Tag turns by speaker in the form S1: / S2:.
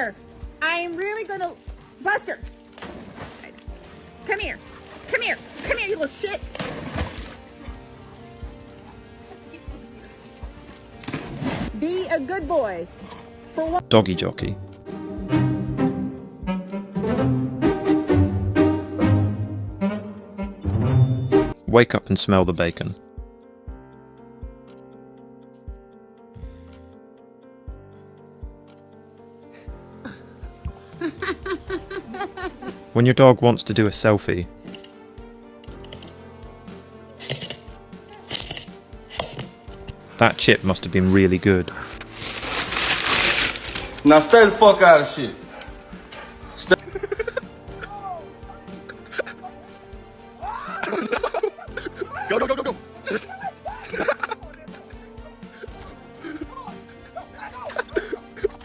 S1: Buster, I'm really gonna... Buster! Come here. Come here. Come here, you little shit. Be a good boy. For one.
S2: Doggy jockey. Wake up and smell the bacon. When your dog wants to do a selfie, that chip must have been really good.
S3: Now stay the fuck out of shit.